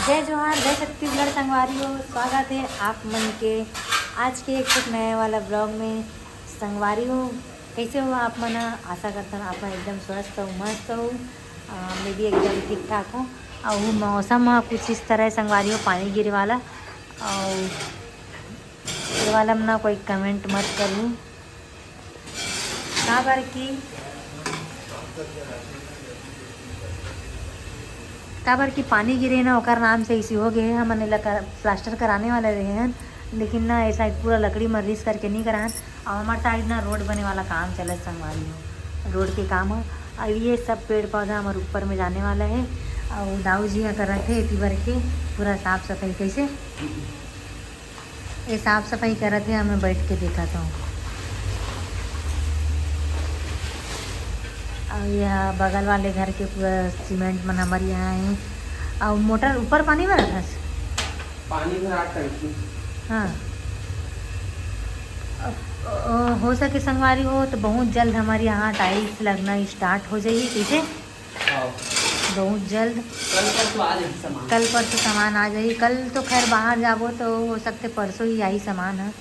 जय जोहार, जय छत्तीसगढ़ संगवारियों। स्वागत है आप मन के आज के एक नए वाला ब्लॉग में। संगवारियों कैसे हो आप मन? आशा करता हूँ आप एकदम स्वस्थ हो, मस्त हो। मैं भी एकदम ठीक ठाक हूँ। और मौसम कुछ इस तरह संगवारियों, पानी गिरे वाला। और ये वाला में ना कोई कमेंट मत करूँ कहाँ बार की काबर की पानी गिरे ना ओकर नाम से इसी हो गए। हमने प्लास्टर कराने वाले रहे हैं, लेकिन ना ऐसा पूरा लकड़ी मर्रिस करके नहीं करान। और हमारे साइड ना रोड बने वाला काम चल संगवारी हो, रोड के काम हो। और ये सब पेड़ पौधा हमारे ऊपर में जाने वाला है। और दाऊ जी कर रहे थे इतनी भर के पूरा साफ़ सफाई। कैसे ये साफ़ सफाई कर रहे थे, हमें बैठ के देखा था। और यह बगल वाले घर के पूरा सीमेंट मन हमारे यहाँ है। और मोटर ऊपर पानी भरा था, पानी भरा टंकी। हाँ हो सके संगवारी हो तो बहुत जल्द हमारे यहाँ टाइल्स लगना स्टार्ट हो जाएगी। कैसे बहुत जल्द कल परसों सामान आ जाएगी। कल तो खैर बाहर जाबो तो हो सकते परसों ही आई सामान है।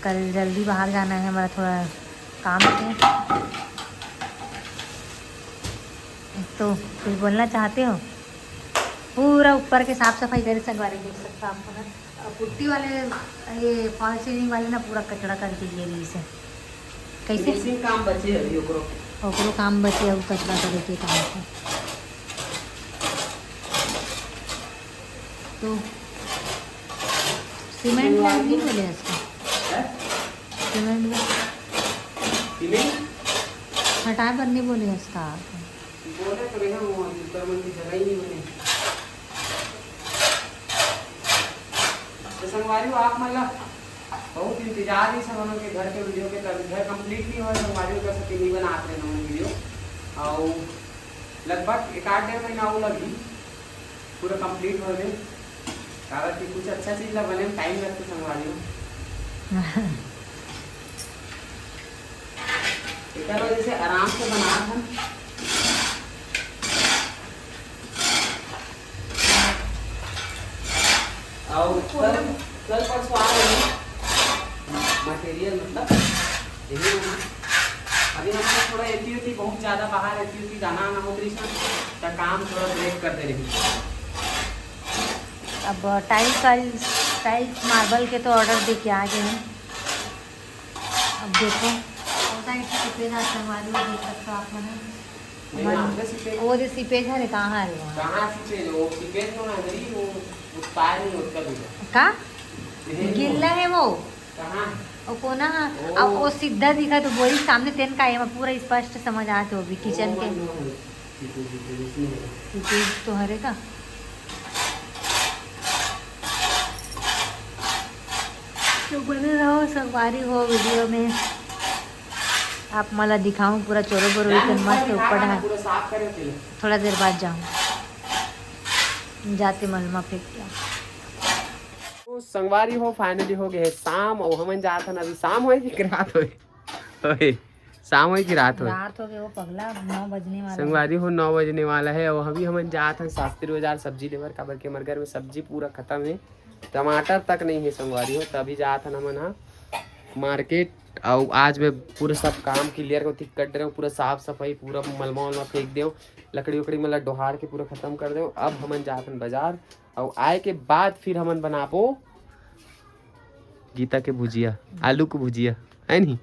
कल जल्दी बाहर जाना है हमारा, थोड़ा काम से। तो कुछ बोलना चाहते हो? पूरा ऊपर के साफ सफाई करे संगवारी, देख सकते हो आपको ना। पुट्टी वाले ये फॉल सीलिंग वाले ना पूरा कचड़ा करके दिए गई से। कैसे काम बचे है ओकरो काम बचे अब कचरा करे के काम से। तो सीमेंट नहीं बोले इसका, सीमेंट हटा कर नहीं बोले इसका। बोले तो रहे वो ऊपर मन की जगह ही नहीं बने। तो संगवारी आप मतलब बहुत इंतजार ही सब के घर के वीडियो के, तब घर कंप्लीट नहीं हो संगवारी का सके नहीं बनाते हैं हम वीडियो। और लगभग 1-1.5 महीना वो लगी पूरा कंप्लीट हो गए। कारण कि कुछ अच्छा चीज़ ला बने टाइम लगता संगवारी एक वजह से आराम से बना था। और कल परसों आ रही मटेरियल मतलब यही होना। अभी हम लोग थोड़ा एटी बहुत ज़्यादा बाहर एटी जाना ना हो रही तो काम थोड़ा ब्रेक कर दे रही। अब टाइल्स मार्बल के तो ऑर्डर दे के आ गए हैं। अब देखो सिपेज संगवारी हो, देख सकते हो आप मैंने वो जो सिपेज है कहाँ है का गिल्ला है वो कोना। अब वो सीधा दिखा तो वही सामने तेन का है, पूरा स्पष्ट समझ आते हो भी किचन के सिपेज तो हरे का। तो बने रहो संगवारी हो वीडियो में। आप मला दिखाऊं पूरा चोरो बोरो मस्त ऊपर है। थोड़ा देर बाद जाऊं जाते मलमा फेंक दिया। तो संगवारी हो फाइनली हो गए शाम और हम जात हन। अभी शाम हो कि रात हो? शाम हो कि रात हो गए वो पगला 9 बजने वाला संगवारी हो 9 बजने वाला है। और अभी हम जात हन शास्त्री बाजार सब्जी लेवर काबर के हमारे घर में सब्जी पूरा खत्म है, टमाटर तक नहीं है संगवारी हो। तभी जात हन हमन हाँ मार्केट। और आज मैं पूरा सब काम क्लियर को ठीक कर रहे हूँ, पूरा साफ सफाई पूरा मलमा वलमा फेंक दे, लकड़ी उकड़ी मतलब डोहार के पूरा खत्म कर दे। अब हमन जाते हैं बाजार और आए के बाद फिर हमन बनाबो गीता के भुजिया, आलू की भुजिया है नहीं।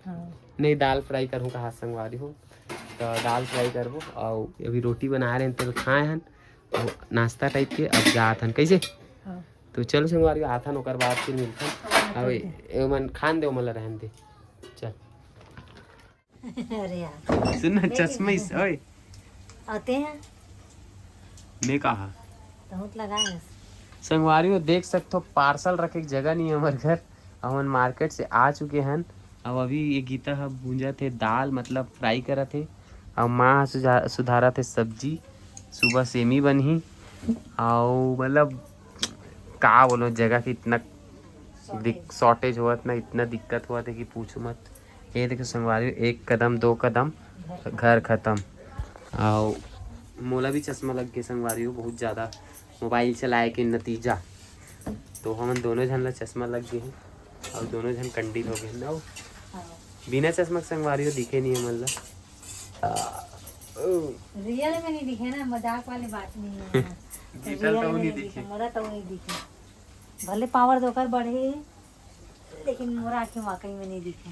हाँ। नहीं दाल फ्राई करूँ कहा संगवारी हो तो दाल फ्राई करबो। और अभी रोटी बना रहे हैं तो खाए हन नाश्ता टाइप के। अब जात हन कैसे हाँ। तो चलो संगवारी आथन ओकर बाद फिर मिलता अब मन खान दे मला रहन दे चल। अरे यार सुनना चश्मा इस ओए आते हैं मैं कहा बहुत लगा है संगवारी हो देख सकते हो पार्सल रखे की जगह नहीं है हमारे घर। हम मार्केट से आ चुके हैं। अब अभी ये गीता है भूंजा थे दाल मतलब फ्राई करा थे। और माँ सुधारा थे सब्जी, सुबह सेमी बनी। और मतलब का बोलो जगह की इतना शॉर्टेज हुआ था, इतना दिक्कत हुआ था कि पूछो मत। ये देखो संगवारी 1 कदम 2 कदम घर ख़त्म। और मोला भी चश्मा लग गया संगवारी हो बहुत ज़्यादा मोबाइल चलाए के नतीजा। तो हम दोनों झन ला चश्मा लग गए हैं और दोनों झन कंडील हो गए ना। हाँ। बिना चश्मा के संगवारी हो दिखे नहीं हमन ला। रियल में नहीं दिखे ना, मजाक वाली बात नहीं है। डिजिटल तो नहीं दिखे। मोरा तो नहीं दिखे, भले पावर दोकर बढ़े लेकिन मोरा आँखें वाकई में नहीं दिखे।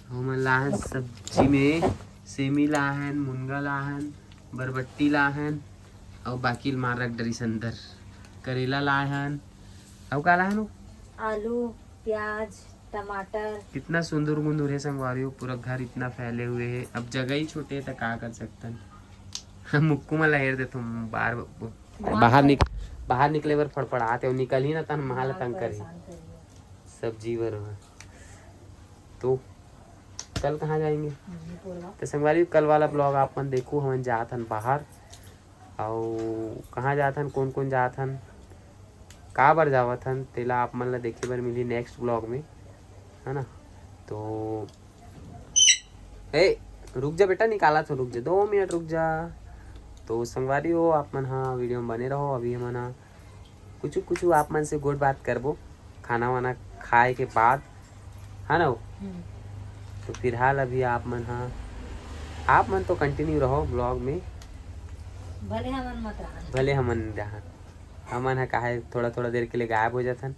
हमन लाहन सब्जी में सेमी लाहन, मुनगा लाहन, बरबट्टी लाहन और बाकी मार रख डरी संदर, करेला लाहन और का लाहन वो? आलू, प्याज, टमाटर। कितना सुंदर गुंदुर है संगवारी, पूरा घर इतना फैले हुए है। अब जगह ही छोटे है तो का कर सकतन। हम मुक्कू में लहेर दे तुम बाहर निकले बर फड़फड़ाते हो, निकल ही ना तन महल तंग करे सब्जी बर। तो कल कहाँ जाएंगे? तो संगवारी कल वाला ब्लॉग आप मन देखो, हम जात हन बाहर और कहाँ जात हन, कौन कौन जात हन, का बर जावत हन, तेला आप मन ला देखे बर मिली नेक्स्ट ब्लॉग में, है ना। तो ए रुक जा बेटा, निकाला तो रुक जा, 2 मिनट रुक जा। तो संगवारी हो आप मन हाँ वीडियो में बने रहो। अभी हम ना कुछ आप मन से गुड बात करबो खाना वाना खाए के बाद, है ना। तो फिलहाल अभी आप मन तो कंटिन्यू रहो ब्लॉग में, भले हमन मत रहा, भले हमन रहा, हमन है काहे थोड़ा देर के लिए गायब हो जाथन,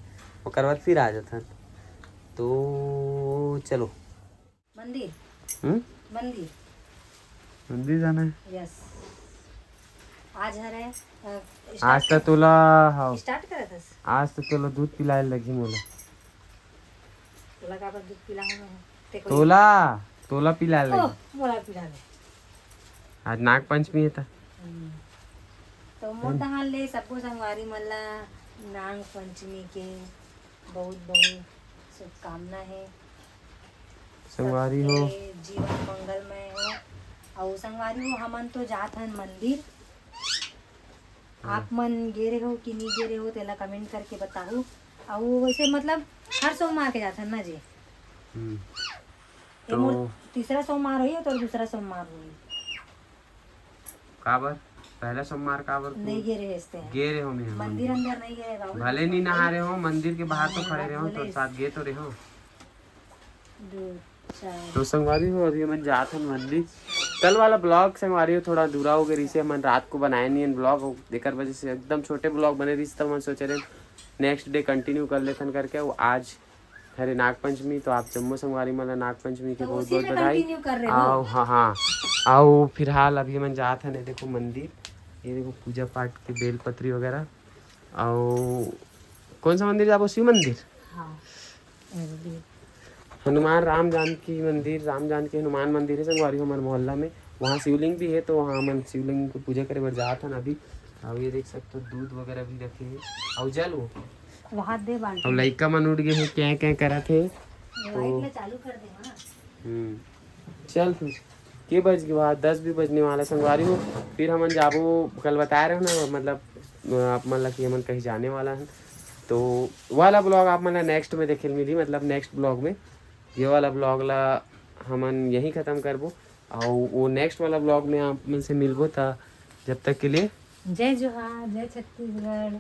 ओकर बाद फिर आ जाथन। तो चलो मंदिर मंदिर जाना है। यस, आज हरे आज तक तोला हाँ स्टार्ट करे थस, आज तक तोला दूध पिलाए लगी मोला, तोला का दूध पिलाऊं मैं ते कोई तोला पिलाए लगी। मोला पिला दे। आज नाग पंचमी है था। तो मोर तहां ले सबको संगवारी मल्ला नाग पंचमी के बहुत बहुत शुभकामना है। संगवारी हो सबके जीवन मंगलमय हो। और संगवारी हो हमन तो जात हन मंदिर, आप मन गे रहे हो कि नहीं गे रहे हो तेला कमेंट करके बताओ। और वैसे मतलब हर सोमवार के जात हन ना जी। तो मोर तीसरा सोमवार हुई तो दूसरा सोमवार हुई काबर पहला सोमवार काबर नहीं गे रहे इसते गे रहे हो मैं मंदिर अंदर नहीं गए बाबू, भले नहीं नहा रहे हो, मंदिर के बाहर तो खड़े रहे हो, तो साथ गे तो रहे हो। तो संगवारी हो अभी मन जात हन मंदिर। कल वाला ब्लॉग संगवारी हो थोड़ा अधूरा हो गई से, मन रात को बनाए नहीं ब्लॉग, देकर वजह से एकदम छोटे ब्लॉग बने रही, तब मन सोचे रहे नेक्स्ट डे कंटिन्यू कर लेथन करके। वो आज हरे नाग पंचमी, तो आप जम्मू संगवारी मतलब नाग पंचमी के बहुत बहुत बधाई। आओ हाँ आओ फिलहाल अभी मन जात है देखो मंदिर, ये देखो पूजा पाठ के बेलपत्री वगैरह। और कौन सा मंदिर जाबो? शिव मंदिर, हनुमान राम जानकी मंदिर, राम जानकी हनुमान मंदिर है संगवारी हमारे मोहल्ला में। वहाँ शिवलिंग भी है, तो वहाँ हम शिवलिंग को पूजा करे बर जात हन अभी। और ये देख सकते हो दूध वगैरह भी रखे हैं और जल वो वहाँ दे बाल्टी। और लइका मन उठ गए हैं, क्या करा थे तो चालू कर दे हाँ। चल फिर के बज गए बाद 10 भी बजने वाला संगवारी हो। फिर हमन जाबो, कल बताया रहे ना मतलब आप मन ला कि हमन कहीं जाने वाला है। तो वाला ब्लॉग आप मन नेक्स्ट में देखे मिली, मतलब नेक्स्ट ब्लॉग में। ये वाला ब्लॉग ला हमन यहीं ख़त्म करबो और वो नेक्स्ट वाला ब्लॉग में आप मन से मिलबो था। जब तक के लिए जय जोहार, जय छत्तीसगढ़।